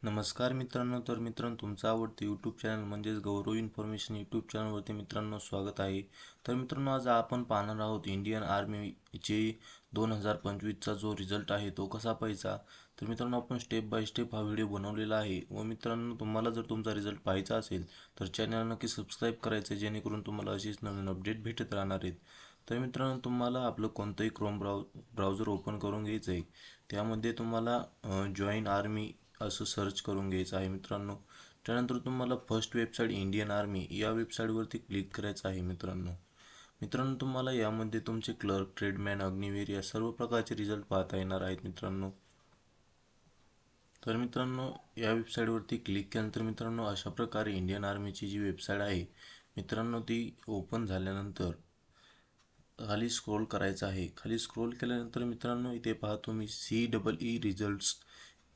नमस्कार मित्रांनो. तर मित्रांनो, तुमचं आवडतं यूट्यूब चॅनल म्हणजेच गौरव इन्फॉर्मेशन यूट्यूब चॅनलवरती मित्रांनो स्वागत आहे. तर मित्रांनो, आज आपण पाहणार आहोत इंडियन आर्मीचे 2025चा जो रिझल्ट आहे तो कसा पाहायचा. तर मित्रांनो, आपण स्टेप बाय स्टेप हा व्हिडिओ बनवलेला आहे. व मित्रांनो, तुम्हाला जर तुमचा रिझल्ट पाहायचा असेल तर चॅनल नक्की सबस्क्राईब करायचं, जेणेकरून तुम्हाला अशीच नवीन अपडेट भेटत राहणार आहेत. तर मित्रांनो, तुम्हाला आपलं कोणतंही क्रोम ब्राउझर ओपन करून घ्यायचं आहे. त्यामध्ये तुम्हाला जॉईन आर्मी असं सर्च करून घ्यायचं आहे मित्रांनो. त्यानंतर तुम्हाला फर्स्ट वेबसाईट इंडियन आर्मी या वेबसाईटवरती क्लिक करायचं आहे मित्रांनो. मित्रांनो, तुम्हाला यामध्ये तुमचे क्लर्क, ट्रेडमॅन, अग्निवीर या सर्व प्रकारचे रिझल्ट पाहता येणार आहेत मित्रांनो. तर मित्रांनो, या वेबसाईटवरती क्लिक केल्यानंतर मित्रांनो, अशा प्रकारे इंडियन आर्मीची जी वेबसाईट आहे मित्रांनो, ती ओपन झाल्यानंतर खाली स्क्रोल करायचं आहे. खाली स्क्रोल केल्यानंतर मित्रांनो, इथे पहा तुम्ही CEE रिझल्ट्स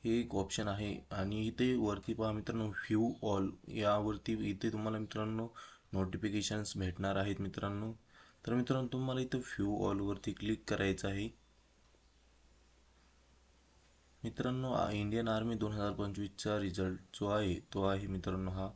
हे एक ऑप्शन आहे. आणि इथे वरती पहा मित्रांनो, व्ह्यू ऑल यावरती इथे तुम्हाला मित्रांनो नोटिफिकेशन्स भेटणार आहेत मित्रांनो. तर मित्रांनो, तुम्हाला इथं व्ह्यू ऑलवरती क्लिक करायचं आहे मित्रांनो. इंडियन आर्मी 2025चा रिझल्ट जो आहे तो आहे मित्रांनो हा.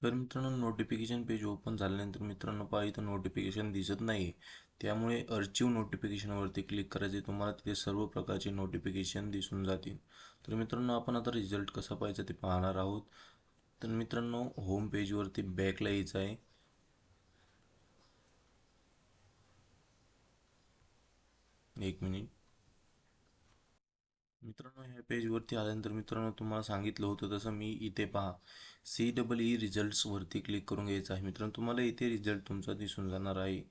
तर मित्रांनो, नोटिफिकेशन पेज ओपन झाल्यानंतर मित्रांनो पहा, इथं नोटिफिकेशन दिसत नाही. त्यामुळे अर्चिव नोटिफिकेशनवरती क्लिक करायचे. तुम्हाला तिथे सर्व प्रकारचे नोटिफिकेशन दिसून जातील. तर मित्रांनो, आपण आता रिझल्ट कसा पाहायचा ते पाहणार आहोत. तर मित्रांनो, होम पेजवरती बॅकला यायचं आहे. एक मिनिट. मित्रांनो, ह्या पेजवरती आल्यानंतर मित्रांनो, तुम्हाला सांगितलं होतं तसं मी इथे पहा CEE रिझल्ट्सवरती क्लिक करून घ्यायचं आहे मित्रांनो. तुम्हाला इथे रिझल्ट तुमचा दिसून जाणार आहे.